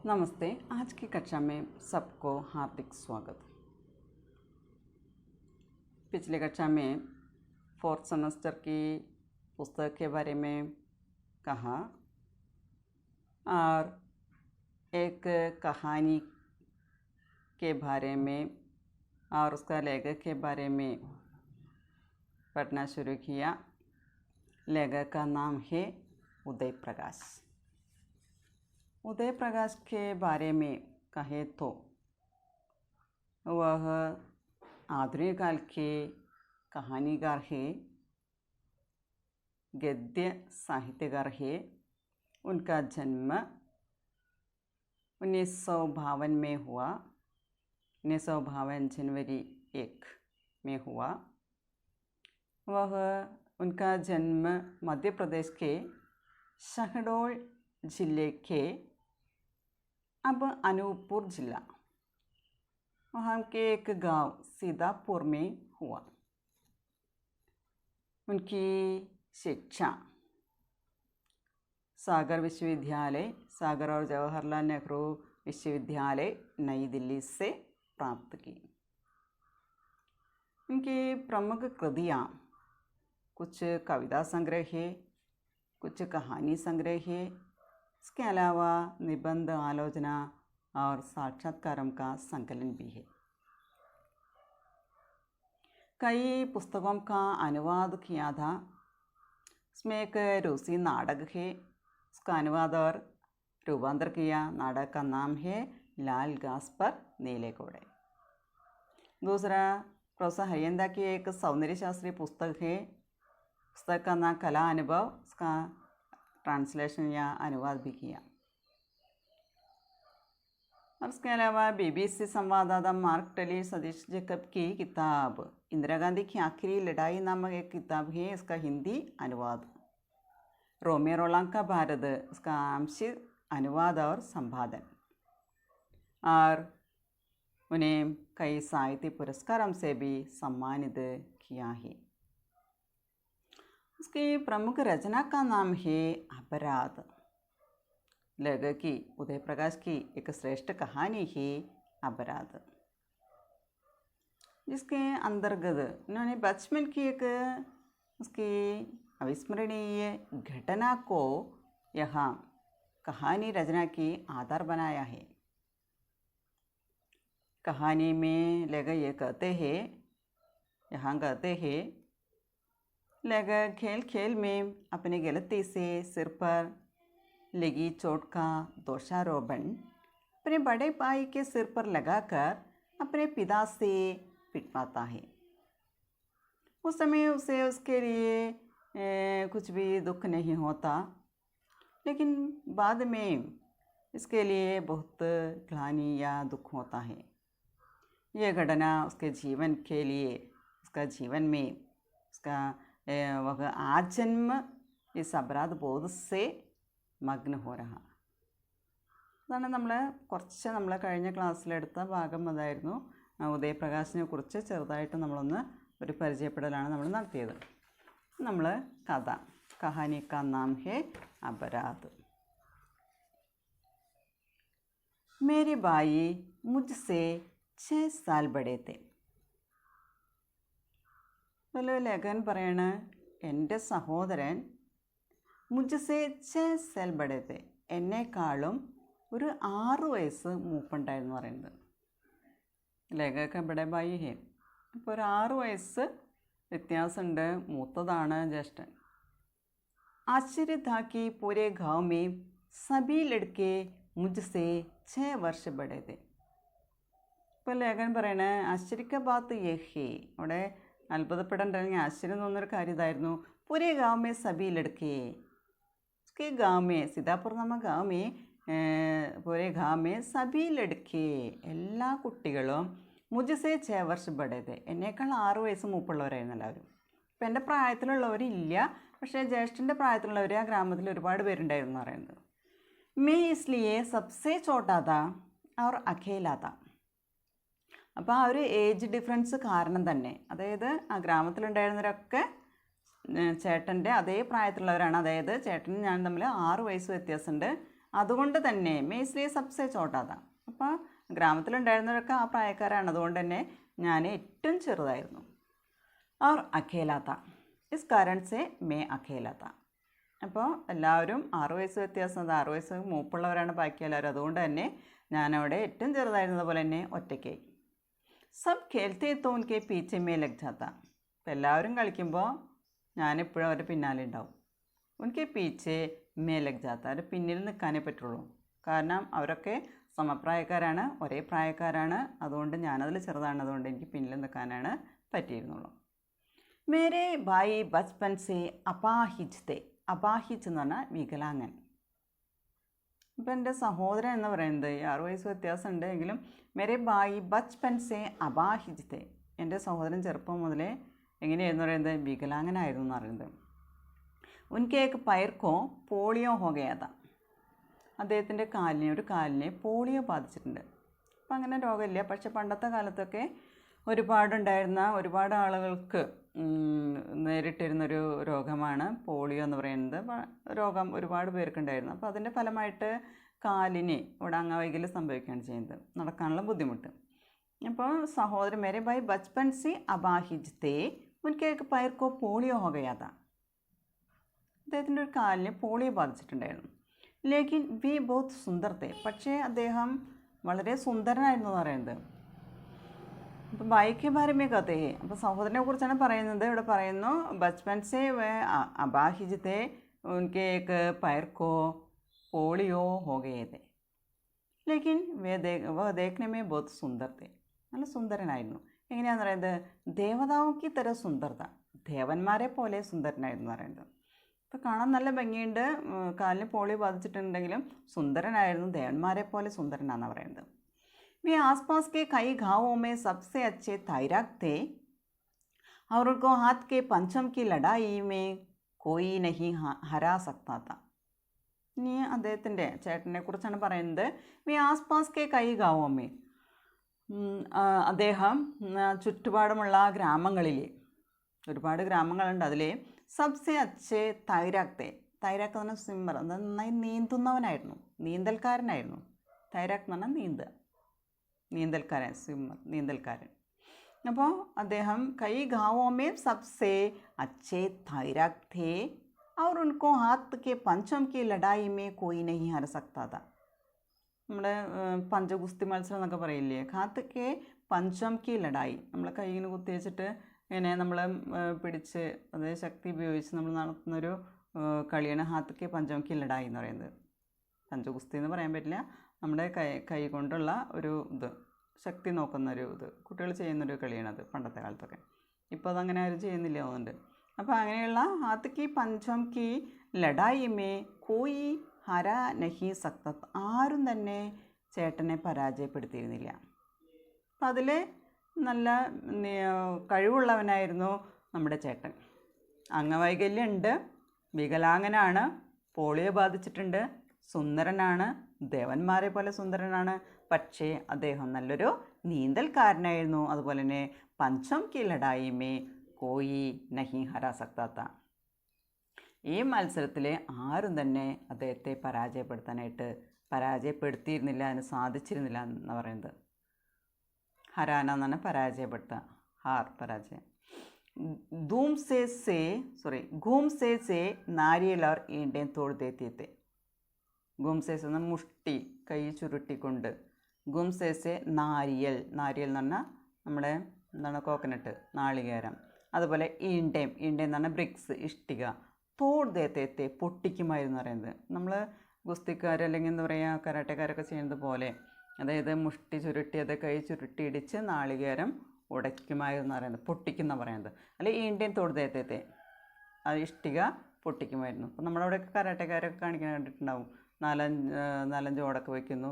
नमस्ते। आज की कक्षा में सबको हार्दिक स्वागत। पिछले कक्षा में फोर्थ सेमेस्टर की पुस्तक के बारे में कहा और एक कहानी के बारे में और उसका लेखक के बारे में पढ़ना शुरू किया। लेखक का नाम है उदय प्रकाश। उदय प्रकाश के बारे में कहें तो वह आधुनिक काल के कहानीकार है, गद्य साहित्यकार है। उनका जन्म 1952 में हुआ। 1952 जनवरी 1 में हुआ। उनका जन्म मध्य प्रदेश के शहडोल जिले के अब अनूपपुर जिला वहाँ के एक गांव सीतापुर में हुआ। उनकी शिक्षा सागर विश्वविद्यालय, सागर और जवाहरलाल नेहरू विश्वविद्यालय नई दिल्ली से प्राप्त की। उनकी प्रमुख कृतियाँ कुछ कविता संग्रह है, कुछ कहानी संग्रह है। इसके अलावा निबंध, आलोचना और साक्षात्कारम का संकलन भी है। कई पुस्तकों का अनुवाद किया था। इसमें एक रूसी नाटक है, उसका अनुवाद और रूपांतर किया। नाटक का नाम है लाल घास पर नीले घोड़े। दूसरा प्रोफेसर हरियंदा की एक सौंदर्य शास्त्री पुस्तक है, पुस्तक का नाम कला अनुभव। उसका ट्रांसलेशन या अनुवाद भी किया। और उसके अलावा BBC संवाददाता मार्क टली सतीश जैकब की किताब इंदिरा गांधी की आखिरी लड़ाई नामक एक किताब है, इसका हिंदी अनुवाद। रोमियो रोलांग का भारत, उसका आंशिक अनुवाद और संपादन। और उन्हें कई साहित्य पुरस्कारों से भी सम्मानित किया है। उसकी प्रमुख रचना का नाम है अपराध। लेखक की उदय प्रकाश की एक श्रेष्ठ कहानी है अपराध, जिसके अंतर्गत उन्होंने बचपन की एक उसकी अविस्मरणीय घटना को यहाँ कहानी रचना की आधार बनाया है। कहानी में लेखक ये कहते हैं लेखक खेल खेल में अपनी गलती से सिर पर लगी चोट का दोषारोपण अपने बड़े भाई के सिर पर लगाकर अपने पिता से पिटवाता है। उस समय उसे उसके लिए कुछ भी दुख नहीं होता, लेकिन बाद में इसके लिए बहुत ग्लानि या दुख होता है। यह घटना उसके जीवन के लिए, उसका जीवन में उसका वह आजन्म इस अपराध बोध से മഗ്ന हो रहा। അതാണ് നമ്മൾ കഴിഞ്ഞ ക്ലാസ്സിലെടുത്ത ഭാഗം അതായിരുന്നു। ഉദയപ്രകാശിനെ കുറിച്ച് ചെറുതായിട്ട് നമ്മളൊന്ന് ഒരു പരിചയപ്പെടലാണ് നമ്മൾ നടത്തിയത്। നമ്മൾ കഥ കഹാനി കാ നാം ഹേ അപരാധ്। मेरे भाई मुझसे 6 साल बड़े थे। ലേഖകൻ പറയണ എൻ്റെ സഹോദരൻ മുജ്സെ 6 साल बड़े थे, എന്നെക്കാളും ഒരു 6 വയസ്സ് മൂപ്പുണ്ടായിരുന്നു പറയുന്നത്। ലേഖക ബഡേ ഭായി ഹേ, അപ്പോൾ ഒരു 6 വയസ്സ് വ്യത്യാസമുണ്ട്, മൂത്തതാണ് ജ്യേഷ്ഠൻ। आश्चर्य था कि पूरे गांव में सभी लड़के मुझसे 6 वर्ष बड़े थे। ഇപ്പോൾ ലേഖകൻ പറയണേ ആശ്ചര്യ ബാത്ത് യഹി, അവിടെ അത്ഭുതപ്പെടേണ്ടെങ്കിൽ ആശ്ചര്യം തോന്നുന്നൊരു കാര്യം ഇതായിരുന്നു। पूरे गांव में सभी लड़के, उसके गांव में सीतापुर नामक गांव में पूरे गांव में सभी लड़के എല്ലാ കുട്ടികളും മുജ്സെ 6 വർഷ ബഡേ थे, എന്നേക്കാൾ 6 വയസ്സ് മൂപ്പുള്ളവരായിരുന്നു എല്ലാവരും। ഇപ്പം എൻ്റെ പ്രായത്തിലുള്ളവരില്ല, പക്ഷേ ജ്യേഷ്ഠൻ്റെ പ്രായത്തിലുള്ളവർ ആ ഗ്രാമത്തിൽ ഒരുപാട് പേരുണ്ടായിരുന്നു പറയുന്നത്। मैं इसलिए सबसे छोटा था और अकेला था। അപ്പോൾ ആ ഒരു ഏജ് ഡിഫറൻസ് കാരണം തന്നെ, അതായത് ആ ഗ്രാമത്തിലുണ്ടായിരുന്നവരൊക്കെ ചേട്ടൻ്റെ അതേ പ്രായത്തിലുള്ളവരാണ്. അതായത് ചേട്ടനും ഞാൻ തമ്മിൽ 6 വയസ്സ് വ്യത്യാസമുണ്ട്. അതുകൊണ്ട് തന്നെ मैं इसलिए सबसे छोटा था. അപ്പോൾ ഗ്രാമത്തിലുണ്ടായിരുന്നവരൊക്കെ ആ പ്രായക്കാരാണ്, അതുകൊണ്ട് തന്നെ ഞാൻ ഏറ്റവും ചെറുതായിരുന്നു. और अकेला था. इस कारण से मैं अकेला था. അപ്പോൾ എല്ലാവരും 6 വയസ്സ് വ്യത്യാസം, 6 വയസ്സ് മൂപ്പുള്ളവരാണ് ബാക്കി എല്ലാവരും, അതുകൊണ്ട് തന്നെ ഞാനവിടെ ഏറ്റവും ചെറുതായിരുന്നത് പോലെ തന്നെ ഒറ്റയ്ക്കായി. സബ് ഖേൽത്തെ തോ ഉൻകെ പീച്ചെ മേ ലഗ് ജാത്താ. അപ്പോൾ എല്ലാവരും കളിക്കുമ്പോൾ ഞാനെപ്പോഴും അവരുടെ പിന്നാലെ ഉണ്ടാവും. ഉൻകെ പീച്ചെ മേ ലഗ് ജാത്ത, അവരുടെ പിന്നിൽ നിൽക്കാനേ പറ്റുള്ളൂ. കാരണം അവരൊക്കെ സമപ്രായക്കാരാണ്, ഒരേ പ്രായക്കാരാണ്, അതുകൊണ്ട് ഞാനതിൽ ചെറുതാണ്, അതുകൊണ്ട് എനിക്ക് പിന്നിൽ നിൽക്കാനാണ് പറ്റിയിരുന്നുള്ളൂ. മേരെ ഭായി ബച്പൻ സേ അപാഹിജ് തേ. അപാഹിജ് എന്ന് പറഞ്ഞാൽ വികലാംഗൻ. ഇപ്പം എൻ്റെ സഹോദരൻ എന്ന് പറയുന്നത് 6 വയസ്സ് വ്യത്യാസമുണ്ട് എങ്കിലും മേരെ ഭായി ബച്പൻ സേ അപാഹിജ് തേ. എൻ്റെ സഹോദരൻ ചെറുപ്പം മുതലേ എങ്ങനെയായിരുന്നു പറയുന്നത്, വികലാംഗനായിരുന്നു എന്ന് പറയുന്നത്. ഉൻകെ ഏക് പയർ കോ പോളിയോ ഹോ ഗയാ താ. അദ്ദേഹത്തിൻ്റെ കാലിനെ പോളിയോ ബാധിച്ചിട്ടുണ്ട്. അപ്പം അങ്ങനെ രോഗമില്ല, പക്ഷെ പണ്ടത്തെ കാലത്തൊക്കെ ഒരുപാട് ആളുകൾക്ക് നേരിട്ടിരുന്നൊരു രോഗമാണ് പോളിയോ എന്ന് പറയുന്നത്. രോഗം ഒരുപാട് പേർക്കുണ്ടായിരുന്നു. അപ്പോൾ അതിൻ്റെ ഫലമായിട്ട് കാലിന് ഇവിടെ അംഗവൈകല്യം സംഭവിക്കുകയാണ് ചെയ്യുന്നത്, നടക്കാനുള്ള ബുദ്ധിമുട്ട്. അപ്പോൾ സഹോദരൻ മേരെ ഭായി ബച്പൻ സി അപാഹിജ് തേ ഉൻകെ ഏക് പയർ കോ പോളിയോ ഹോ ഗയാ താ. അദ്ദേഹത്തിൻ്റെ ഒരു കാലിന് പോളിയോ ബാധിച്ചിട്ടുണ്ടായിരുന്നു. ലേക്കിൻ വി ബഹുത് സുന്ദർ തേ. പക്ഷേ അദ്ദേഹം വളരെ സുന്ദരനായിരുന്നു എന്ന് പറയുന്നത്. അപ്പോൾ ഭായിക്ക് ബാരമേ കഥേ. അപ്പോൾ സഹോദരനെ കുറിച്ചാണ് പറയുന്നത്. ഇവിടെ പറയുന്നു ബച്പൻ സേ വേ അപാഹിജ് തേ ഉൻകെ ഏക് പയർ കോ പോളിയോ ഹോ ഗയേ തേ. ലേക്കിൻ വ ദേഖ്നെ മേ ബഹുത് സുന്ദർ തേ. നല്ല സുന്ദരനായിരുന്നു. എങ്ങനെയാണെന്ന് പറയുന്നത്, ദേവതാവുക്കി തര സുന്ദർത, ദേവന്മാരെ പോലെ സുന്ദരനായിരുന്നു പറയുന്നത്. അപ്പോൾ കാണാൻ നല്ല ഭംഗിയുണ്ട്, കാലിന് പോളിയോ ബാധിച്ചിട്ടുണ്ടെങ്കിലും സുന്ദരനായിരുന്നു, ദേവന്മാരെ പോലെ സുന്ദരനാണെന്ന് പറയുന്നത്. वे आसपास के कई गांवों में सबसे अच्छे तैराक थे और उनको हाथ के पंचम की लड़ाई में कोई नहीं हरा सकता था. ഇനി അദ്ദേഹത്തിൻ്റെ ചേട്ടനെ കുറിച്ചാണ് പറയുന്നത്. വി ആസ്പാസ് കെ കൈ ഗാവോമേ, അദ്ദേഹം ചുറ്റുപാടുമുള്ള ഗ്രാമങ്ങളിൽ, ഒരുപാട് ഗ്രാമങ്ങളുണ്ട്, അതിൽ സബ്സെ അച്ഛേ തൈരാക്തേ. തൈരാക്ക് എന്ന് പറഞ്ഞാൽ സ്വിമ്മർ, നന്നായി നീന്തുന്നവനായിരുന്നു, നീന്തൽക്കാരനായിരുന്നു. തൈരാക്ക് എന്ന് പറഞ്ഞാൽ നീന്തൽക്കാരൻ, സ്വിമ്മർ, നീന്തൽക്കാരൻ. അപ്പോൾ അദ്ദേഹം കൈ ഗാവോമേ സബ്സെ അച്ഛേ തൈരാക്ക് ഥേ और उनको हाथ के पंचम की लड़ाई में कोई नहीं हर सकता था. നമ്മുടെ പഞ്ചഗുസ്തി മത്സരം എന്നൊക്കെ പറയില്ലേ, ഹാത്ത് കെ പഞ്ചം കി ലഡായി. നമ്മളെ കൈയിന് കുത്തി വെച്ചിട്ട് ഇങ്ങനെ നമ്മളെ പിടിച്ച് അതായത് ശക്തി ഉപയോഗിച്ച് നമ്മൾ നടത്തുന്നൊരു കളിയാണ് ഹാത്ത് കെ പഞ്ചം കി ലഡായി എന്ന് പറയുന്നത്. പഞ്ചഗുസ്തി എന്ന് പറയാൻ പറ്റില്ല, നമ്മുടെ കൈ കൊണ്ടുള്ള ഒരു ശക്തി നോക്കുന്നൊരു കുട്ടികൾ ചെയ്യുന്നൊരു കളിയാണത് പണ്ടത്തെ കാലത്തൊക്കെ. ഇപ്പോൾ അതങ്ങനെ ആരും ചെയ്യുന്നില്ല തോന്നുന്നുണ്ട്. അപ്പോൾ അങ്ങനെയുള്ള ഹാത്ത് കി പഞ്ചം കി ലഡായി മേ കോയി ഹര നഹി സക്ത, ആരും തന്നെ ചേട്ടനെ പരാജയപ്പെടുത്തിയിരുന്നില്ല. അപ്പം അതിൽ നല്ല കഴിവുള്ളവനായിരുന്നു നമ്മുടെ ചേട്ടൻ. അംഗവൈകല്യം ഉണ്ട്, വികലാംഗനാണ്, പോളിയോ ബാധിച്ചിട്ടുണ്ട്, സുന്ദരനാണ്, ദേവന്മാരെ പോലെ സുന്ദരനാണ്, പക്ഷേ അദ്ദേഹം നല്ലൊരു നീന്തൽക്കാരനായിരുന്നു. അതുപോലെ തന്നെ പഞ്ചം കി ലഡായി മേ കോയി നഹി ഹരാ സക്ത താ. ഈ മത്സരത്തിൽ ആരും തന്നെ അദ്ദേഹത്തെ പരാജയപ്പെടുത്തിയിരുന്നില്ല, അതിന് സാധിച്ചിരുന്നില്ല എന്ന് പറയുന്നത്. ഹരാന എന്ന് പറഞ്ഞാൽ പരാജയപ്പെടുത്തുക, പരാജയം. घूम से नारियल और ईंटें तोड़ देते थे. ഗുംസേസ് എന്ന മുഷ്ടി, കൈ ചുരുട്ടിക്കൊണ്ട്. ഗുംസേസെ നാരിയൽ എന്ന് പറഞ്ഞാൽ നമ്മുടെ കോക്കനട്ട്, നാളികേരം. അതുപോലെ ഈണ്ടേം എന്ന് പറഞ്ഞാൽ ബ്രിക്സ്, ഇഷ്ടിക. തോട് ദേത്തേത്തെ, പൊട്ടിക്കുമായിരുന്നു പറയുന്നത്. നമ്മൾ ഗുസ്തിക്കാർ അല്ലെങ്കിൽ എന്താ പറയുക കരാട്ടക്കാരൊക്കെ ചെയ്യുന്നത് പോലെ, അതായത് മുഷ്ടി ചുരുട്ടി, അത് കൈ ചുരുട്ടി ഇടിച്ച് നാളികേരം ഉടയ്ക്കുമായിരുന്നു പറയുന്നത്, പൊട്ടിക്കുന്ന പറയുന്നത്. അല്ലെങ്കിൽ ഈണ്ടേം തോട് ദേത്തേത്തെ, അത് ഇഷ്ടിക പൊട്ടിക്കുമായിരുന്നു. അപ്പോൾ നമ്മളവിടെയൊക്കെ കരാട്ടക്കാരൊക്കെ കാണിക്കാൻ കണ്ടിട്ടുണ്ടാവും, നാലഞ്ച് ഓടൊക്കെ വയ്ക്കുന്നു,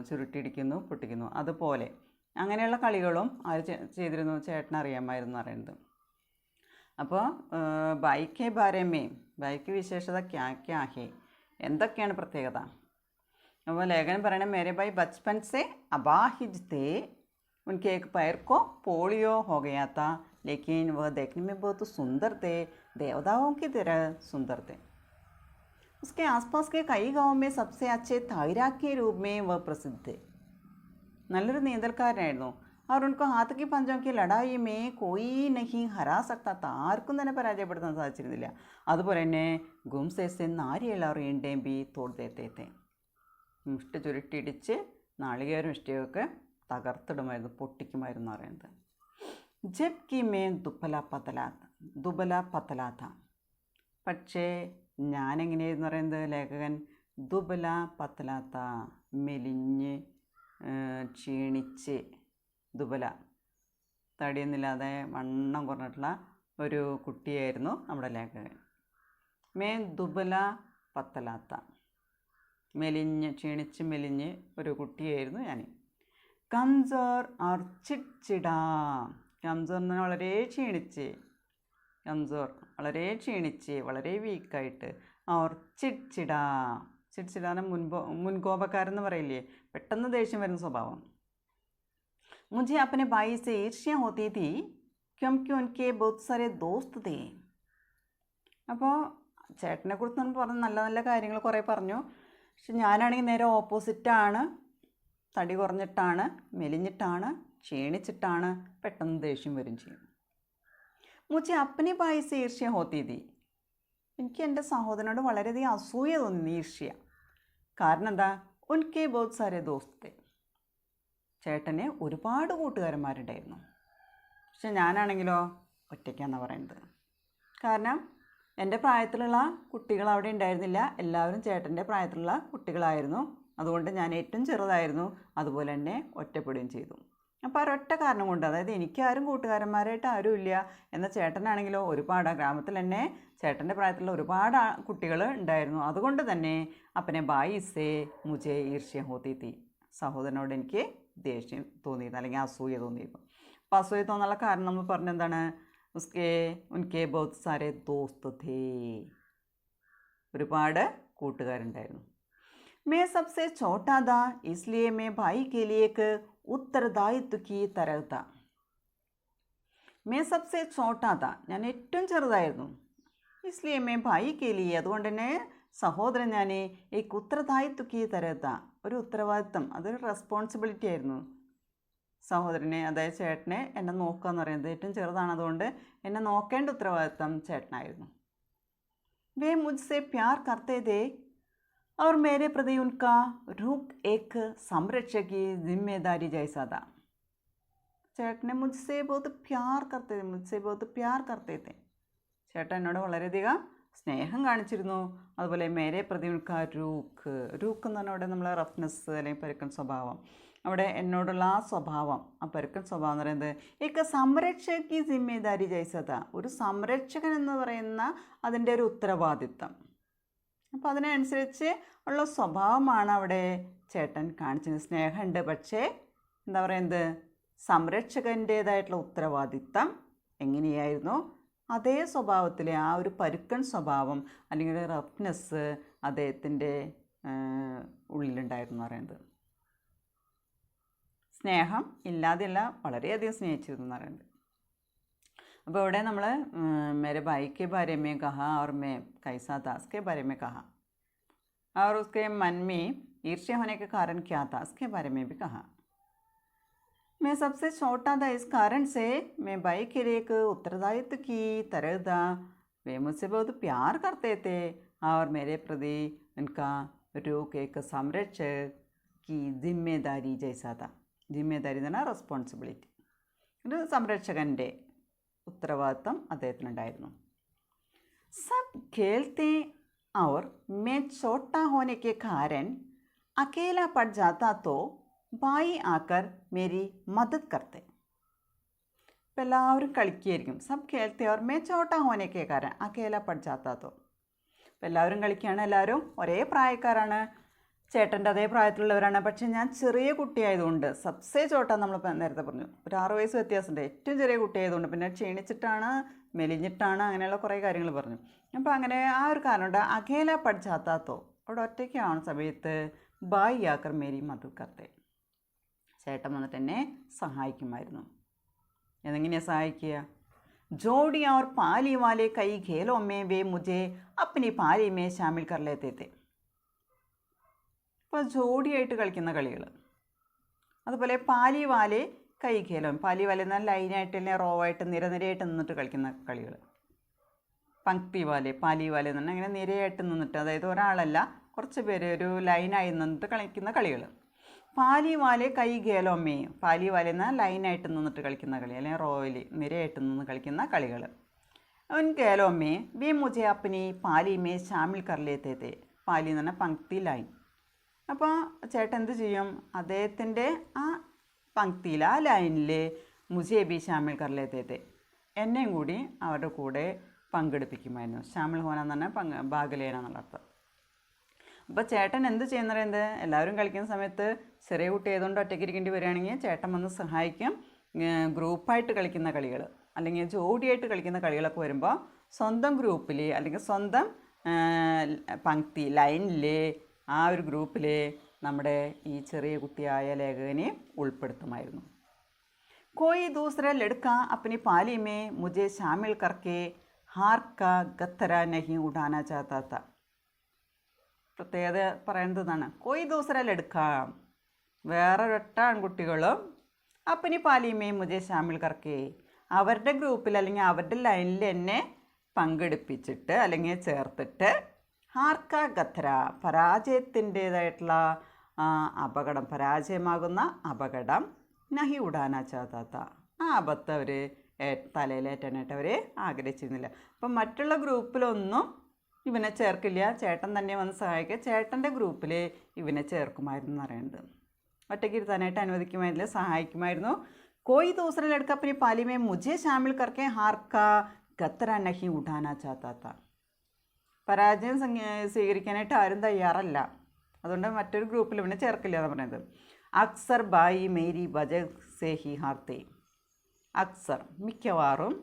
ചുരുട്ടിയിടിക്കുന്നു, പൊട്ടിക്കുന്നു. അതുപോലെ അങ്ങനെയുള്ള കളികളും ആര് ചെയ്തിരുന്നു, ചേട്ടനറിയാമായിരുന്നു പറയുന്നത്. അപ്പോൾ ബൈക്ക് ബാരമേ, ബൈക്ക് വിശേഷത ക്യാ ഹേ, എന്തൊക്കെയാണ് പ്രത്യേകത? അപ്പോൾ ലേഖനം പറയണേ, മേരെ ഭായ് ബച്പൻ സെ അപാഹിജ് തേ, उनके एक पैर को पोलियो हो गया था, लेकिन वह देखने में बहुत सुंदर थे, देवताओं की तरह सुंदर थे. उसके आसपास के कई गाँव में सबसे अच्छे तैराक के रूप में वह प्रसिद्ध थे. നല്ലൊരു നീന്തൽക്കാരനായിരുന്നു. അവർ ഉनको हाथ की पंजों की लड़ाई में कोई नहीं हरा सकता था. ആർക്കും തന്നെ പരാജയപ്പെടുത്താൻ സാധിച്ചിരുന്നില്ല. അതുപോലെ തന്നെ ഗുംസേസ് നാരിയേൽ और ईंटें भी तोड़ देते थे. മുഷ്ടി ചുരുട്ടിയിടിച്ച് നാളികേരം ഇഷ്ടിയൊക്കെ തകർത്തിടുമായിരുന്നു, പൊട്ടിക്കുമായിരുന്നു പറയുന്നത്. ജബ്കി മേ ദുബല പതലാത്ത. പക്ഷേ ഞാനെങ്ങനെയായിരുന്നു പറയുന്നത് ലേഖകൻ? ദുബല പതലാത്ത, മെലിഞ്ഞ് ക്ഷീണിച്ച്. ദുബല തടിയൊന്നുമില്ലാതെ വണ്ണം കുറഞ്ഞിട്ടുള്ള ഒരു കുട്ടിയായിരുന്നു നമ്മുടെ ലേഖകൻ. മേ ദുബല പത്തലാത്ത, മെലിഞ്ഞ് ക്ഷീണിച്ച് മെലിഞ്ഞ് ഒരു കുട്ടിയായിരുന്നു ഞാൻ. കംസോർ और ചിഡ്ചിടാ. കംസോർ എന്ന് പറഞ്ഞാൽ വളരെ ക്ഷീണിച്ച്, കംസോർ വളരെ ക്ഷീണിച്ച്, വളരെ വീക്കായിട്ട്. और ചിഡ്ചിടാ, ചിഡ്ചിടാനെ മുൻകോപക്കാരെന്ന് പറയില്ലേ, പെട്ടെന്ന് ദേഷ്യം വരുന്ന സ്വഭാവം. मुझे अपने भाई से ईर्ष्या होती थी क्योंकि उनके बहुत सारे दोस्त थे. അപ്പോൾ ചേട്ടനെ കുറിച്ച് നമ്മൾ പറഞ്ഞ നല്ല നല്ല കാര്യങ്ങൾ കുറേ പറഞ്ഞു. പക്ഷെ ഞാനാണെങ്കിൽ നേരെ ഓപ്പോസിറ്റാണ്. തടി കുറഞ്ഞിട്ടാണ്, മെലിഞ്ഞിട്ടാണ്, ക്ഷീണിച്ചിട്ടാണ്, പെട്ടെന്ന് ദേഷ്യം വരും ചെയ്യും. മുझे अपने भाई से ईर्ष्या होती थी. എനിക്ക് എൻ്റെ സഹോദരനോട് വളരെയധികം അസൂയ തോന്നി, ഈർഷ്യ. കാരണം എന്താ? ഉൻകെ ബഹുത് സാരെ ദോസ്ത്. ചേട്ടന് ഒരുപാട് കൂട്ടുകാരന്മാരുണ്ടായിരുന്നു. പക്ഷെ ഞാനാണെങ്കിലോ ഒറ്റയ്ക്കാണെന്നാണ് പറയുന്നത്. കാരണം എൻ്റെ പ്രായത്തിലുള്ള കുട്ടികൾ അവിടെ ഉണ്ടായിരുന്നില്ല. എല്ലാവരും ചേട്ടൻ്റെ പ്രായത്തിലുള്ള കുട്ടികളായിരുന്നു. അതുകൊണ്ട് ഞാൻ ഏറ്റവും ചെറുതായിരുന്നു. അതുപോലെ തന്നെ ഒറ്റപ്പെടുകയും ചെയ്തു. അപ്പോൾ ഒരൊറ്റ കാരണം കൊണ്ട്, അതായത് എനിക്കാരും കൂട്ടുകാരന്മാരായിട്ട് ആരും ഇല്ല. എന്നാൽ ചേട്ടനാണെങ്കിലോ ഒരുപാട്, ഗ്രാമത്തിൽ തന്നെ ചേട്ടൻ്റെ പ്രായത്തിലുള്ള ഒരുപാട് കുട്ടികൾ ഉണ്ടായിരുന്നു. അതുകൊണ്ട് തന്നെ അപ്പനെ ബായിസേ മുझे ഈർഷ്യ ഹോത്തി തീ. സഹോദരനോട് എനിക്ക് ദേഷ്യം തോന്നിയിരുന്നു, അല്ലെങ്കിൽ അസൂയ തോന്നിയിരുന്നു. അപ്പോൾ അസൂയ തോന്നാനുള്ള കാരണം നമ്മൾ പറഞ്ഞെന്താണ്? ഉൻകെ ബഹുത് സാരെ ദോസ്ത് ഥേ. ഒരുപാട് കൂട്ടുകാരുണ്ടായിരുന്നു. मैं सबसे छोटा था इसलिए मैं भाई के लिए एक उत्तरदायित्व की तरह था. मैं सबसे छोटा था, ഞാൻ ഏറ്റവും ചെറുതായിരുന്നു. इसलिए मैं भाई के लिए, അതുകൊണ്ട് തന്നെ സഹോദരൻ ഞാൻ एक उत्तरदायित्व की तरह था. ഒരു ഉത്തരവാദിത്വം, അതൊരു റെസ്പോൺസിബിലിറ്റി ആയിരുന്നു. സഹോദരനെ, അതായത് ചേട്ടനെ എന്നെ നോക്കുക എന്ന് പറയുന്നത്, ഏറ്റവും ചെറുതാണ്, അതുകൊണ്ട് എന്നെ നോക്കേണ്ട ഉത്തരവാദിത്വം ചേട്ടനായിരുന്നു. വേ മുझसे प्यार करते थे और मेरे प्रति उनका रूप एक संरक्षक की जिम्मेदारी जैसा था. ചേട്ടനെ മുझसे बहुत प्यार करते थे, मुझसे बहुत प्यार करते थे. ചേട്ടൻ എന്നോട് വളരെയധികം സ്നേഹം കാണിച്ചിരുന്നു. അതുപോലെ മേരെ പ്രതി ഉൻക രൂക്ക്. രൂക്ക് എന്ന് പറഞ്ഞാൽ അവിടെ നമ്മൾ റഫ്നെസ് അല്ലെങ്കിൽ പരുക്കൻ സ്വഭാവം. അവിടെ എന്നോടുള്ള ആ സ്വഭാവം, ആ പരുക്കൻ സ്വഭാവം എന്ന് പറയുന്നത് ഏക സംരക്ഷകി ജിമ്മേദാരി ജൈസത. ഒരു സംരക്ഷകൻ എന്ന് പറയുന്ന അതിൻ്റെ ഒരു ഉത്തരവാദിത്തം. അപ്പോൾ അതിനനുസരിച്ച് ഉള്ള സ്വഭാവമാണ് അവിടെ ചേട്ടൻ കാണിച്ചത്. സ്നേഹമുണ്ട്, പക്ഷേ എന്താ പറയുന്നത്, സംരക്ഷകൻ്റേതായിട്ടുള്ള ഉത്തരവാദിത്തം എങ്ങനെയായിരുന്നു, അതേ സ്വഭാവത്തിലെ ആ ഒരു പരുക്കൻ സ്വഭാവം അല്ലെങ്കിൽ റഫ്നെസ് അദ്ദേഹത്തിൻ്റെ ഉള്ളിലുണ്ടായിരുന്നു പറയുന്നത്. സ്നേഹം ഇല്ലാതെയല്ല, വളരെയധികം സ്നേഹിച്ചിരുന്നു എന്ന് പറയുന്നത്. അപ്പോൾ ഇവിടെ നമ്മൾ मेरे भाई के बारे में कहा और मैं कैसा था उसके बारे में कहा और उसके मन में ईर्ष्या होने के कारण क्या था उसके बारे में भी कहा. मैं सबसे छोटा था, इस कारण से मैं भाई के लिए एक उत्तरदायित्व की तरह था. वे मुझसे बहुत प्यार करते थे और मेरे प्रति उनका रूप एक संरक्षक की जिम्मेदारी जैसा था. जिम्मेदारी എന്ന് പറഞ്ഞാൽ റെസ്പോൺസിബിലിറ്റി, ഒരു സംരക്ഷകൻ്റെ ഉത്തരവാദിത്വം അദ്ദേഹത്തിനുണ്ടായിരുന്നു. सब खेलते और मैं छोटा होने के कारण अकेला पड़ जाता तो भाई आकर मेरी मदद करते. ഇപ്പം എല്ലാവരും കളിക്കുകയായിരിക്കും. सब खेलते और मैं छोटा होने के कारण अकेला पड़ जाता तो. ഇപ്പം എല്ലാവരും കളിക്കുകയാണ്, എല്ലാവരും ഒരേ പ്രായക്കാരാണ്, ചേട്ടൻ്റെ അതേ പ്രായത്തിലുള്ളവരാണ്. പക്ഷേ ഞാൻ ചെറിയ കുട്ടിയായതുകൊണ്ട്, സബ്സേ ചോട്ട നമ്മളിപ്പോൾ നേരത്തെ പറഞ്ഞു, ഒരു 6 വയസ്സ് വ്യത്യാസമുണ്ട്. ഏറ്റവും ചെറിയ കുട്ടിയായതുകൊണ്ട്, പിന്നെ ക്ഷീണിച്ചിട്ടാണ്, മെലിഞ്ഞിട്ടാണ്, അങ്ങനെയുള്ള കുറേ കാര്യങ്ങൾ പറഞ്ഞു. അപ്പോൾ അങ്ങനെ ആ ഒരു കാരണം കൊണ്ട് അകേല പഠിച്ചാത്താത്തോ, അവിടെ ഒറ്റയ്ക്കാവുന്ന സമയത്ത് ബായി ആക്കർ മേരി മദത് കർത്തെ. ചേട്ടൻ വന്നിട്ട് എന്നെ സഹായിക്കുമായിരുന്നു. എന്നെങ്ങനെയാണ് സഹായിക്കുക? जोड़ी और पाली वाले कई खेलों में वे मुझे अपनी पाली में शामिल कर लेते थे. ഇപ്പോൾ ജോഡിയായിട്ട് കളിക്കുന്ന കളികൾ, അതുപോലെ പാലി വാലെ കൈ ഖേലം. പാലി വാല എന്നാൽ ലൈനായിട്ട് തന്നെ റോ ആയിട്ട് നിരനിരയായിട്ട് നിന്നിട്ട് കളിക്കുന്ന കളികൾ. പങ്ക്തി വാലെ, പാലി വാലെ എന്ന് പറഞ്ഞാൽ അങ്ങനെ നിരയായിട്ട് നിന്നിട്ട്, അതായത് ഒരാളല്ല കുറച്ച് പേര് ഒരു ലൈനായി നിന്നിട്ട് കളിക്കുന്ന കളികൾ. പാലി വാലെ കൈ ഖേലോമേ, പാലി വാല എന്നാൽ ലൈനായിട്ട് നിന്നിട്ട് കളിക്കുന്ന കളി, അല്ലെങ്കിൽ റോയിൽ നിരയായിട്ട് നിന്ന് കളിക്കുന്ന കളികൾ. ഉൻ ഖേലോമേ വേ മുझे अपनी പാലി മേ ഷാമിൽ കർ ലേത്തെ थे. പാലി എന്ന് പറഞ്ഞാൽ പങ്ക്തി, ലൈൻ. അപ്പോൾ ചേട്ടൻ എന്ത് ചെയ്യും, അദ്ദേഹത്തിൻ്റെ ആ പങ്ക്തിയിൽ ആ ലൈനിൽ മുझे भी ഷാമിൽ കർ ലേത്തെ थे, എന്നെയും കൂടി അവരുടെ കൂടെ പങ്കെടുപ്പിക്കുമായിരുന്നു. ഷാമിൽ ഹോന എന്ന് പറഞ്ഞാൽ ഭാഗലേന എന്നുള്ള അർത്ഥം. അപ്പോൾ ചേട്ടൻ എന്ത് ചെയ്യുന്ന പറയുന്നത്, എല്ലാവരും കളിക്കുന്ന സമയത്ത് ചെറിയ കുട്ടി ആയതുകൊണ്ട് ഒറ്റയ്ക്ക് ഇരിക്കേണ്ടി വരികയാണെങ്കിൽ ചേട്ടൻ വന്ന് സഹായിക്കും. ഗ്രൂപ്പായിട്ട് കളിക്കുന്ന കളികൾ അല്ലെങ്കിൽ ജോഡിയായിട്ട് കളിക്കുന്ന കളികളൊക്കെ വരുമ്പോൾ സ്വന്തം ഗ്രൂപ്പിൽ അല്ലെങ്കിൽ സ്വന്തം പങ്ക്തി ലൈനിൽ ആ ഒരു ഗ്രൂപ്പിൽ നമ്മുടെ ഈ ചെറിയ കുട്ടിയായ ലേഖകനെ ഉൾപ്പെടുത്തുമായിരുന്നു. कोई दूसरा लड़का अपनी पाली में मुझे शामिल करके हार का गत्थरा नहीं उठाना चाहता था. പ്രത്യേകത പറയുന്നതാണ് കോയി ദൂസര ലടുക്ക, വേറൊരൊറ്റ ആൺകുട്ടികളും അപ്പനി പാലിമേ മുझे ഷാമിൽ കർക്കെ, അവരുടെ ഗ്രൂപ്പിൽ അല്ലെങ്കിൽ അവരുടെ ലൈനിൽ എന്നെ പങ്കെടുപ്പിച്ചിട്ട് അല്ലെങ്കിൽ ചേർത്തിട്ട് ഹാർക്ക ഗത്തര, പരാജയത്തിൻ്റേതായിട്ടുള്ള അപകടം, പരാജയമാകുന്ന അപകടം നഹി ഉടാന ചാത്താത്ത, ആ അബദ്ധം അവർ തലയിലേറ്റാനായിട്ട് അവർ ആഗ്രഹിച്ചിരുന്നില്ല. അപ്പം മറ്റുള്ള ഗ്രൂപ്പിലൊന്നും ഇവനെ ചേർക്കില്ല, ചേട്ടൻ തന്നെ വന്ന് സഹായിക്കുക, ചേട്ടൻ്റെ ഗ്രൂപ്പിൽ ഇവനെ ചേർക്കുമായിരുന്നു എന്ന് പറയുന്നത്. ഒറ്റയ്ക്ക് ഇരുത്താനായിട്ട് അനുവദിക്കുമായിരുന്നില്ല, സഹായിക്കുമായിരുന്നു. കോയി ദൂസര ലड़का अपनी पाली में मुझे शामिल करके हार का गत्थरा नहीं उठाना चाहता था. പരാജയം സ്വീകരിക്കാനായിട്ട് ആരും തയ്യാറല്ല, അതുകൊണ്ട് മറ്റൊരു ഗ്രൂപ്പിൽ ഇവനെ ചേർക്കില്ല എന്ന് പറയുന്നത്. അക്സർ ബായി മേരി വജ സേ ഹി ഹാർത്തെ, അക്സർ മിക്കവാറും,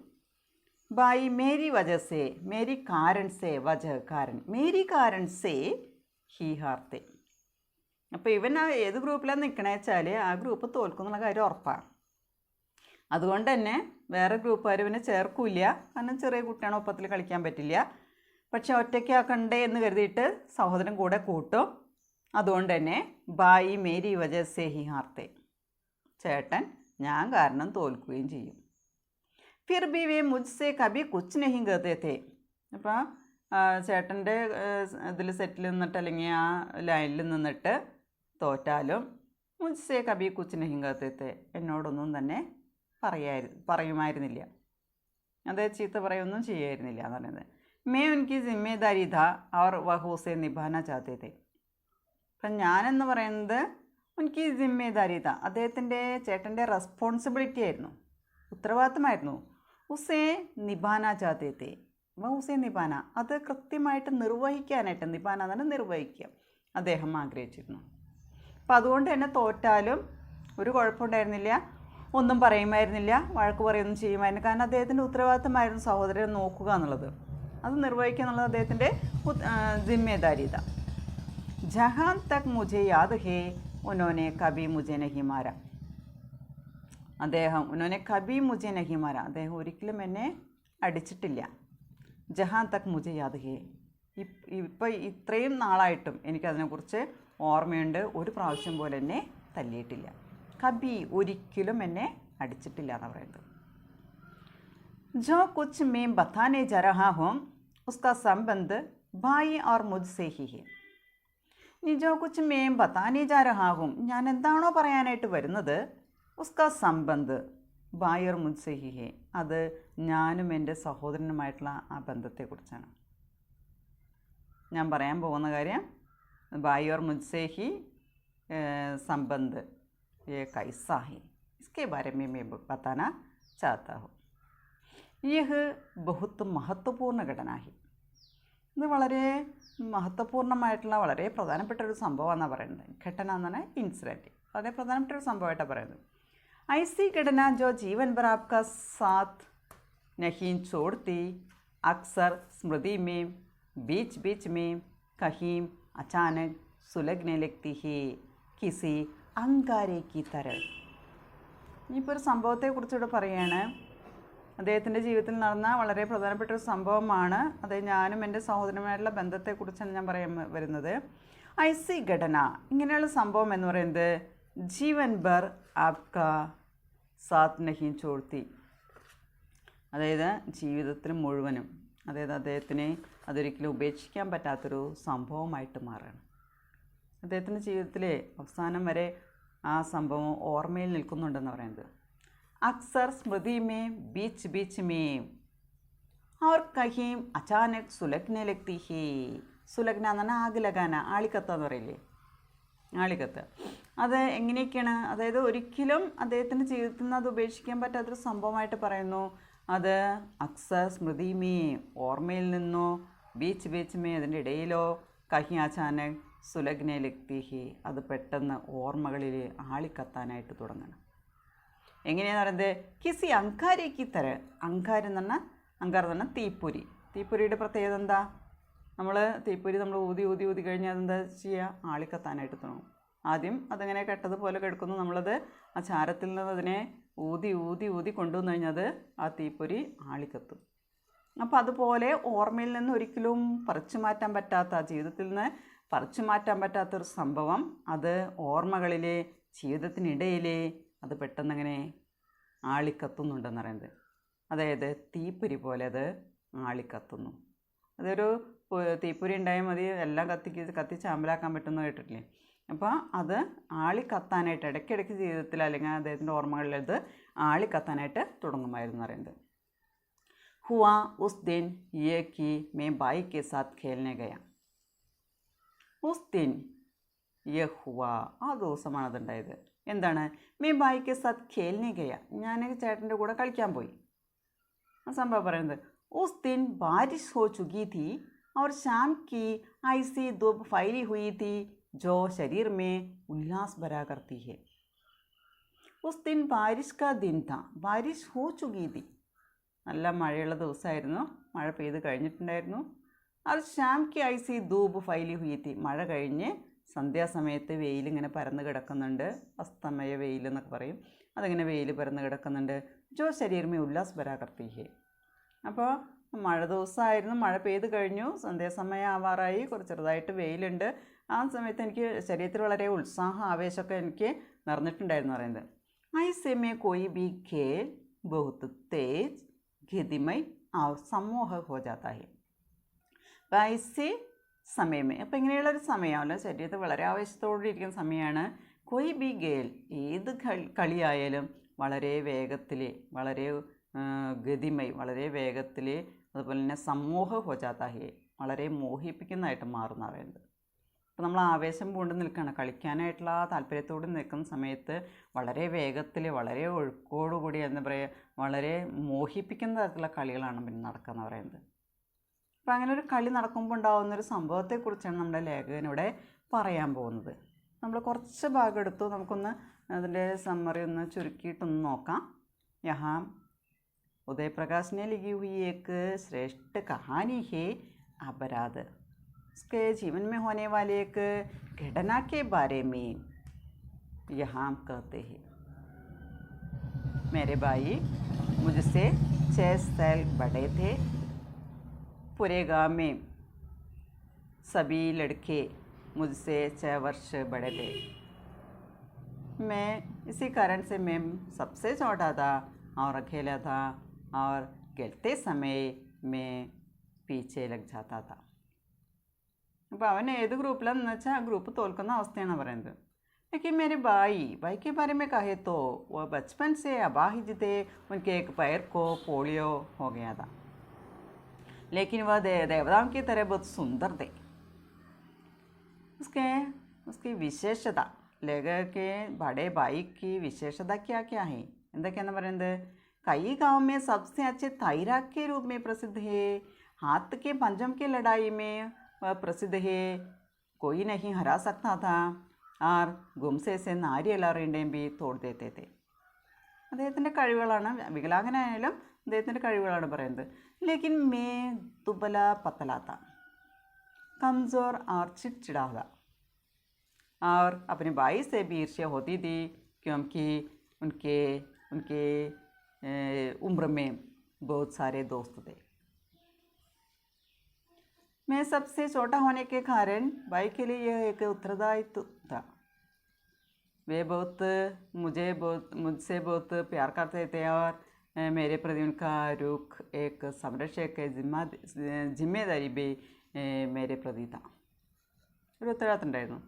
ബായി മേരി വജ സേ, മേരി കാരൺ സേ, വജ കാരൺ, മേരി കാരൺ സേ ഹി ഹാർത്തെ. അപ്പോൾ ഇവൻ ഏത് ഗ്രൂപ്പിലാണ് നിൽക്കണേ വെച്ചാൽ ആ ഗ്രൂപ്പ് തോൽക്കുന്നുള്ള കാര്യം ഉറപ്പാണ്. അതുകൊണ്ട് തന്നെ വേറെ ഗ്രൂപ്പുകാർ ഇവനെ ചേർക്കില്ല, കാരണം ചെറിയ കുട്ടിയാണ്, ഒപ്പത്തിൽ കളിക്കാൻ പറ്റില്ല. പക്ഷെ ഒറ്റയ്ക്കാക്കണ്ടേ എന്ന് കരുതിയിട്ട് സഹോദരൻ കൂടെ കൂട്ടും. അതുകൊണ്ട് തന്നെ ബായി മേരി വജ സേ ഹി ഹാർത്തെ, ചേട്ടൻ ഞാൻ കാരണം തോൽക്കുകയും ചെയ്യും. ഫിർ ബി വേ മുझसे കബി കുച്ച് നഹി കഹത്തെ थे. അപ്പോൾ ചേട്ടൻ്റെ ഇതിൽ സെറ്റിൽ നിന്നിട്ട് അല്ലെങ്കിൽ ആ ലൈനിൽ നിന്നിട്ട് തോറ്റാലും മുझसे കബി കുച്ച് നഹി കഹത്തെ थे, എന്നോടൊന്നും തന്നെ പറയുമായിരുന്നില്ല, അതേ ചീത്ത പറയൊന്നും ചെയ്യായിരുന്നില്ല എന്ന് പറയുന്നത്. मैं उनकी जिम्मेदारी था और वह उसे निभाना चाहते थे. അപ്പം ഞാനെന്ന് പറയുന്നത് എനിക്ക് ജിമ്മേദാരി താ, അദ്ദേഹത്തിൻ്റെ ചേട്ടൻ്റെ റെസ്പോൺസിബിലിറ്റി ആയിരുന്നു, ഉത്തരവാദിത്തമായിരുന്നു. ഉസേ നിഭാന ചാത്തേത്തെ, ഉസേ നിഭാന, അത് കൃത്യമായിട്ട് നിർവഹിക്കാനായിട്ട്, നിഭാന എന്ന് പറഞ്ഞാൽ നിർവഹിക്കുക, അദ്ദേഹം ആഗ്രഹിച്ചിരുന്നു. അപ്പം അതുകൊണ്ട് തന്നെ തോറ്റാലും ഒരു കുഴപ്പമുണ്ടായിരുന്നില്ല, ഒന്നും പറയുമായിരുന്നില്ല, വഴക്ക് പറയുകയൊന്നും ചെയ്യുമായിരുന്നു. കാരണം അദ്ദേഹത്തിൻ്റെ ഉത്തരവാദിത്തമായിരുന്നു സഹോദരനെ നോക്കുക എന്നുള്ളത്, അത് നിർവഹിക്കുക എന്നുള്ളത് അദ്ദേഹത്തിൻ്റെ ജിമ്മേദാരി താ. ജഹാൻ തക് മുझे യാദ് ഹേ ഉനോനെ കബി മുझे നഹി മാര, അദ്ദേഹം ഉനോനെ കബി മുझे നഹി മാര, അദ്ദേഹം ഒരിക്കലും എന്നെ അടിച്ചിട്ടില്ല. ജഹാൻ തക് മുझे യാദ് ഹേ, ഇപ്പം ഇത്രയും നാളായിട്ടും എനിക്കതിനെക്കുറിച്ച് ഓർമ്മയുണ്ട്, ഒരു പ്രാവശ്യം പോലെ എന്നെ തല്ലിയിട്ടില്ല. കബി ഒരിക്കലും എന്നെ അടിച്ചിട്ടില്ല എന്ന് പറയുന്നത്. जो कुछ मैं बताने जा रहा हूँ उसका संबंध भाई और मुझसे ही है. जो कुछ मैं बताने जा रहा हूँ, ഞാൻ എന്താണോ പറയാനായിട്ട് വരുന്നത്, ഉസ്കാ സംബന്ധ് ഭായി और मुझसे ही है, അത് ഞാനും എൻ്റെ സഹോദരനുമായിട്ടുള്ള ആ ബന്ധത്തെക്കുറിച്ചാണ്. ഞാൻ പറയാൻ പോകുന്ന കാര്യം ഭായി और मुझसे ही संबंध ये कैसा है, इसके बारे में मैं बताना चाहता हूँ. യഹ് ബഹുത്ത് മഹത്വപൂർണ്ണ ഘടനാഹി, ഇത് വളരെ മഹത്വപൂർണ്ണമായിട്ടുള്ള വളരെ പ്രധാനപ്പെട്ട ഒരു സംഭവമാണെന്നാണ് പറയുന്നത്. ഘടന എന്ന് പറഞ്ഞാൽ ഇൻസിഡൻറ്റ്, വളരെ പ്രധാനപ്പെട്ട ഒരു സംഭവമായിട്ടാണ് പറയുന്നത്. ഐസി ഘടന ജോ ജീവൻ ഭർ ആപ്കാ സാത്ത് നഹീ ചോड़ती, അക്സർ സ്മൃതി में बीच बीच में कहीं अचानक सुलगने लगती है किसी अंगारे की तरह. ഇനിയിപ്പോൾ ഒരു സംഭവത്തെക്കുറിച്ചിവിടെ പറയുകയാണ്. അദ്ദേഹത്തിൻ്റെ ജീവിതത്തിൽ നടന്ന വളരെ പ്രധാനപ്പെട്ട ഒരു സംഭവമാണ് അത്. ഞാനും എൻ്റെ സഹോദരനുമായിട്ടുള്ള ബന്ധത്തെക്കുറിച്ചാണ് ഞാൻ വരുന്നത്. ഐസി ഘടന, ഇങ്ങനെയുള്ള സംഭവം എന്ന് പറയുന്നത് ജീവൻ ഭർ ആപ്ക സാത്ത് നഹീം ചോഴ്ത്തി, അതായത് ജീവിതത്തിൽ മുഴുവനും, അതായത് അദ്ദേഹത്തിനെ അതൊരിക്കലും ഉപേക്ഷിക്കാൻ പറ്റാത്തൊരു സംഭവമായിട്ട് മാറുകയാണ്. അദ്ദേഹത്തിൻ്റെ ജീവിതത്തിലെ അവസാനം വരെ ആ സംഭവം ഓർമ്മയിൽ നിൽക്കുന്നുണ്ടെന്ന് പറയുന്നത്. അക്സർ സ്മൃതി മേ ബീച്ച് ബീച്ച് മേ और कहीं अचानक सुलगने लगती है. സുലഗ്ന എന്ന് പറഞ്ഞാൽ ആഗ് ലഗാന, ആളിക്കത്ത എന്ന് പറയില്ലേ, ആളിക്കത്ത്. അത് എങ്ങനെയൊക്കെയാണ്, അതായത് ഒരിക്കലും അദ്ദേഹത്തിൻ്റെ ജീവിതത്തിൽ നിന്ന് അത് ഉപേക്ഷിക്കാൻ പറ്റാത്തൊരു സംഭവമായിട്ട് പറയുന്നു. അത് അക്സർ സ്മൃതി മേ, ഓർമ്മയിൽ നിന്നോ, ബീച്ച് ബീച്ച് മേ, അതിൻ്റെ ഇടയിലോ, കഹി അചാനക് സുലഗ്നെ ലഗ്തിഹി, അത് പെട്ടെന്ന് ഓർമ്മകളിൽ ആളിക്കത്താനായിട്ട് തുടങ്ങണം. എങ്ങനെയാണെന്ന് പറയുന്നത് കിസി അങ്കാരേക്ക് തര, അങ്കാരം എന്ന് പറഞ്ഞാൽ, അങ്കാരം എന്ന് പറഞ്ഞാൽ തീപ്പൊരി. തീപ്പൊരിയുടെ പ്രത്യേകത എന്താ? തീപ്പൊരി നമ്മൾ ഊതി കഴിഞ്ഞാൽ അതെന്താ ചെയ്യുക? ആളിക്കത്താനായിട്ട് തുടങ്ങും. ആദ്യം അതങ്ങനെ കെട്ടതുപോലെ കിടക്കുന്നു, നമ്മളത് ആ ചാരത്തിൽ നിന്ന് അതിനെ ഊതി കൊണ്ടുവന്നു കഴിഞ്ഞാൽ ആ തീപ്പൊരി ആളിക്കത്തും. അപ്പോൾ അതുപോലെ ഓർമ്മയിൽ നിന്ന് ഒരിക്കലും പറിച്ചു മാറ്റാൻ പറ്റാത്ത, ജീവിതത്തിൽ നിന്ന് പറിച്ചു മാറ്റാൻ പറ്റാത്തൊരു സംഭവം, അത് ഓർമ്മകളിൽ, ജീവിതത്തിനിടയിൽ അത് പെട്ടെന്നങ്ങനെ ആളിക്കത്തുന്നുണ്ടെന്ന് പറയുന്നത്. അതായത് തീപ്പൊരി പോലെ അത് ആളിക്കത്തുന്നു. അതൊരു തീപ്പൊരി ഉണ്ടായാൽ മതി എല്ലാം കത്തിച്ച് അമ്പലാക്കാൻ പറ്റുമെന്ന് കേട്ടിട്ടില്ലേ? അപ്പോൾ അത് ആളിക്കത്താനായിട്ട് ഇടയ്ക്കിടയ്ക്ക് ജീവിതത്തിൽ അല്ലെങ്കിൽ അദ്ദേഹത്തിൻ്റെ ഓർമ്മകളിൽ അത് ആളിക്കത്താനായിട്ട് തുടങ്ങുമായിരുന്നു പറയുന്നത്. ഹുവാ ഉസ് ദിൻ യേ കി മേ ബായി കെ സാത്ത് ഖേൽനെ ഗയ. ഉസ് ദിൻ യേ ഹുവാ, ആ ദിവസമാണ് അതുണ്ടായത്. എന്താണ്? മേ ബായി കെ സാത്ത് ഖേൽനെ ഗയ, ഞാൻ ചേട്ടൻ്റെ കൂടെ കളിക്കാൻ പോയി. ആ സംഭവം പറയുന്നത് ഉസ് ദിൻ ബാരിഷ് ഹോ ചുക്കി थी और शाम की ऐसी धूप फैली हुई थी जो शरीर में उल्लास भरा करती है. उस दिन बारिश का दिन था, बारिश हो चुकी थी. നല്ല മഴയുള്ള ദിവസമായിരുന്നു, മഴ പെയ്ത് കഴിഞ്ഞിട്ടുണ്ടായിരുന്നു. അത് ഷാം കി ഐസി ധൂപ് ഫൈലി ഹുയി തി, മഴ കഴിഞ്ഞ് സന്ധ്യാസമയത്ത് വെയിലിങ്ങനെ പരന്ന് കിടക്കുന്നുണ്ട്, അസ്തമയ വെയിൽ എന്നൊക്കെ പറയും. അതിങ്ങനെ വെയിൽ പരന്ന് കിടക്കുന്നുണ്ട്. ജോ ശരീരമേ ഉല്ലാസ് ഭരാ കർത്തി ഹേ. അപ്പോൾ മഴ ദിവസമായിരുന്നു, മഴ പെയ്ത് കഴിഞ്ഞു, സന്ധ്യാസമയം ആവാറായി, കുറച്ച് ചെറുതായിട്ട് വെയിലുണ്ട്. ആ സമയത്ത് എനിക്ക് ശരീരത്തിൽ വളരെ ഉത്സാഹം, ആവേശമൊക്കെ എനിക്ക് നിറഞ്ഞിട്ടുണ്ടായിരുന്നു പറയുന്നത്. ഐസേ മേ കോയി ബി ഖേൽ ബഹുത്ത് തേജ് ഖിദിമൈ സമൂഹ ഹോ ജാതാ ഹെ. അപ്പോൾ ഐസേ സമയമേ, അപ്പോൾ ഇങ്ങനെയുള്ളൊരു സമയമല്ല, ശരീരത്തിൽ വളരെ ആവേശത്തോടെ ഇരിക്കുന്ന സമയമാണ്. കൊയ് ബി ഗേൽ, ഏത് കളിയായാലും വളരെ വേഗത്തിൽ, വളരെ ഗതിമൈ, വളരെ വേഗത്തിൽ, അതുപോലെ തന്നെ സമൂഹ ഹോജാതാഹെ, വളരെ മോഹിപ്പിക്കുന്നതായിട്ട് മാറുന്ന പറയുന്നത്. അപ്പോൾ നമ്മൾ ആവേശം പൂണ്ട് നിൽക്കുകയാണ്, കളിക്കാനായിട്ടുള്ള ആ താല്പര്യത്തോട് നിൽക്കുന്ന സമയത്ത് വളരെ വേഗത്തിൽ, വളരെ ഒഴുക്കോടുകൂടി, എന്താ പറയുക, വളരെ മോഹിപ്പിക്കുന്ന തരത്തിലുള്ള കളികളാണ് പിന്നെ നടക്കുക എന്ന് പറയുന്നത്. അപ്പോൾ അങ്ങനെ ഒരു കളി നടക്കുമ്പോൾ ഉണ്ടാകുന്നൊരു സംഭവത്തെക്കുറിച്ചാണ് നമ്മുടെ ലേഖകനിവിടെ പറയാൻ പോകുന്നത്. നമ്മൾ കുറച്ച് ഭാഗം എടുത്തു, നമുക്കൊന്ന് അതിൻ്റെ സമ്മറി ഒന്ന് ചുരുക്കിയിട്ടൊന്ന് നോക്കാം. യഹാം उदय प्रकाश ने लिखी हुई एक श्रेष्ठ कहानी है अपराध. उसके जीवन में होने वाले एक घटना के बारे में यहाँ कहते हैं. मेरे भाई मुझसे 6 साल बड़े थे. पूरे गांव में सभी लड़के मुझसे 6 वर्ष बड़े थे. मैं इसी कारण से मैं सबसे छोटा था और अकेला था और खेलते समय मैं पीछे लग जाता था. അപ്പോൾ അവൻ ഏത് ഗ്രൂപ്പിലാണെന്ന് വെച്ചാൽ ആ ഗ്രൂപ്പ് തോൽക്കുന്ന അവസ്ഥയാണ് പറയുന്നത്. लेकिन मेरे भाई के बारे में कहे तो वो बचपन से अपाहिज थे. उनके एक पैर को पोलियो हो गया था, लेकिन वह देवताओं की तरह बहुत सुंदर थे. उसकी विशेषता, लेखक के बड़े भाई की विशेषता क्या क्या है എന്തൊക്കെയാണെന്ന് പറയുന്നത്? कई गांव में सबसे अच्छे तैराक के रूप में प्रसिद्ध है. हाथ के पंजम की लड़ाई में वह प्रसिद्ध है. कोई नहीं हरा सकता था और गुमसे से നാരിയെല്ലാവരുടെയും भी തോട് देते थे. അദ്ദേഹത്തിൻ്റെ കഴിവുകളാണ്, വികലാംഗനായാലും അദ്ദേഹത്തിൻ്റെ കഴിവുകളാണ് പറയുന്നത്. लेकिन मैं दुबला पतला था, कमज़ोर और चिड़चिड़ा था और अपने भाई से भी ईर्ष्या होती थी, क्योंकि उनके उम्र में बहुत सारे दोस्त थे। मैं सबसे छोटा होने के कारण भाई के लिए यह एक उत्तरदायित्व था। वे मुझसे बहुत प्यार करते थे और मेरे प्रति उनका रुख एक संरक्षक की जिम्मेदारी भी मेरे प्रति था, ഒരു ഉത്തരവാദിത്തമുണ്ടായിരുന്നു।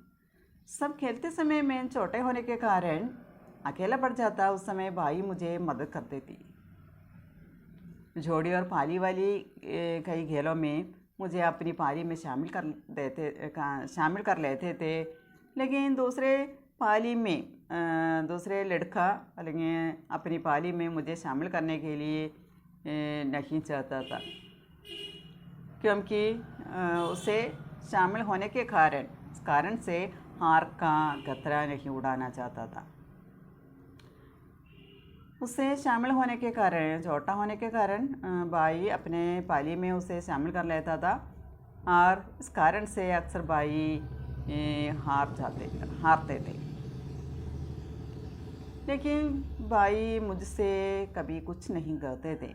सब खेलते समय मैं छोटे होने के कारण अकेला पड़ जाता। उस समय भाई मुझे मदद करती थी। जोड़ी और पाली वाली कई खेलों में मुझे अपनी पाली में शामिल कर लेते थे, लेकिन दूसरे पाली में दूसरे लड़का അല്ലെങ്കിൽ अपनी पाली में मुझे शामिल करने के लिए नहीं चाहता था, क्योंकि उसे शामिल होने के कारण से हार का खतरा नहीं उड़ाना चाहता था। उससे शामिल होने के कारण, छोटा होने के कारण भाई अपने पाली में उसे शामिल कर लेता था और इस कारण से अक्सर भाई हारते थे। लेकिन भाई मुझसे कभी कुछ नहीं कहते थे,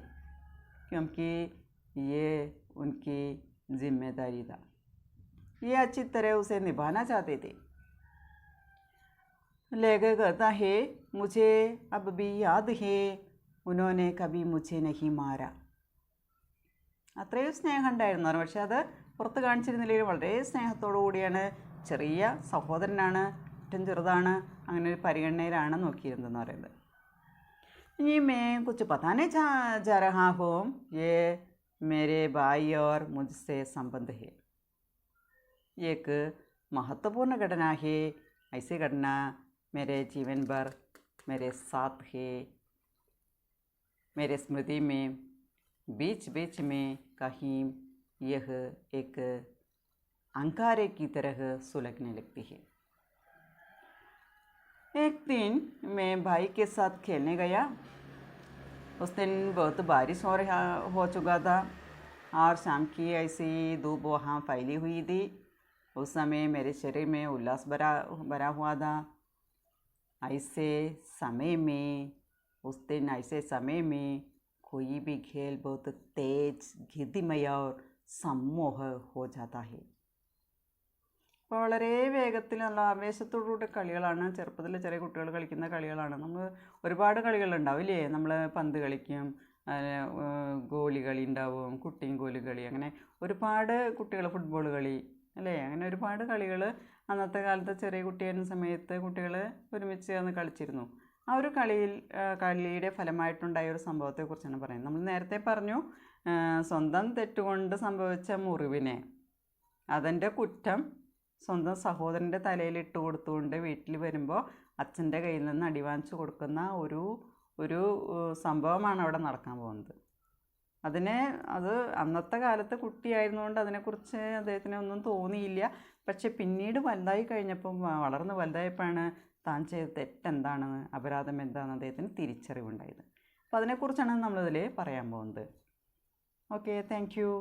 क्योंकि ये उनकी जिम्मेदारी था। ये अच्छी तरह उसे निभाना चाहते थे। लेखक कहता है, मुझे अब भी याद है उन्होंने कभी मुझे नहीं मारा. അത്രയും സ്നേഹം ഉണ്ടായിരുന്നു. പക്ഷെ അത് പുറത്ത് കാണിച്ചിരുന്നില്ലെങ്കിൽ വളരെ സ്നേഹത്തോടു കൂടിയാണ്, ചെറിയ സഹോദരനാണ്, ഏറ്റവും ചെറുതാണ്, അങ്ങനെ ഒരു പരിഗണനയിലാണ് നോക്കിയിരുന്നതെന്ന് പറയുന്നത്. ये मैं कुछ बताने जा रहा हूँ, ये मेरे भाई और मुझसे संबंध है. एक महत्वपूर्ण घटना है. ऐसी घटना मेरे जीवन भर मेरे साथ है, मेरे स्मृति में बीच बीच में कहीं यह एक अंगारे की तरह सुलगने लगती है. एक दिन मैं भाई के साथ खेलने गया. उस दिन बहुत बारिश हो चुका था और शाम की ऐसी धूप वहाँ फैली हुई थी. उस समय मेरे शरीर में उल्लास भरा हुआ था. उस दिन ऐसे समय में कोई भी खेल बहुत तेज, गतिमय और सम्मोह हो जाता है. അപ്പോൾ വളരെ വേഗത്തിൽ നല്ല ആവേശത്തോടുകൂടി കളികളാണ് ചെറുപ്പത്തിൽ ചെറിയ കുട്ടികൾ കളിക്കുന്ന കളികളാണ്. നമ്മൾ ഒരുപാട് കളികളുണ്ടാവില്ലേ, നമ്മൾ പന്ത് കളിക്കും, ഗോലി കളി ഉണ്ടാവും, കുട്ടിയും കോലി കളി, അങ്ങനെ ഒരുപാട് കുട്ടികൾ, ഫുട്ബോൾ കളി അല്ലേ, അങ്ങനെ ഒരുപാട് കളികൾ അന്നത്തെ കാലത്ത് ചെറിയ കുട്ടിയായിരുന്ന സമയത്ത് കുട്ടികൾ ഒരുമിച്ച് ചേർന്ന് കളിച്ചിരുന്നു. ആ ഒരു കളിയുടെ ഫലമായിട്ടുണ്ടായ ഒരു സംഭവത്തെക്കുറിച്ചാണ് പറയുന്നത്. നമ്മൾ നേരത്തെ പറഞ്ഞു, സ്വന്തം തെറ്റുകൊണ്ട് സംഭവിച്ച മുറിവിനെ അതിൻ്റെ കുറ്റം സ്വന്തം സഹോദരൻ്റെ തലയിൽ ഇട്ട് കൊടുത്തുകൊണ്ട് വീട്ടിൽ വരുമ്പോൾ അച്ഛൻ്റെ കയ്യിൽ നിന്ന് അടിവാങ്ങിച്ച് കൊടുക്കുന്ന ഒരു സംഭവമാണ് അവിടെ നടക്കാൻ പോകുന്നത്. അത് അന്നത്തെ കാലത്ത് കുട്ടിയായിരുന്നുകൊണ്ട് അതിനെക്കുറിച്ച് അദ്ദേഹത്തിന് ഒന്നും തോന്നിയില്ല. പക്ഷെ പിന്നീട് വലുതായി കഴിഞ്ഞപ്പോൾ, വളർന്ന് വലുതായപ്പോഴാണ് താൻ ചെയ്ത തെറ്റെന്താണെന്ന്, അപരാധം എന്താണെന്ന് അദ്ദേഹത്തിന് തിരിച്ചറിവുണ്ടായത്. അപ്പോൾ അതിനെക്കുറിച്ചാണ് നമ്മളിതിൽ പറയാൻ പോകുന്നത്. Okay, thank you.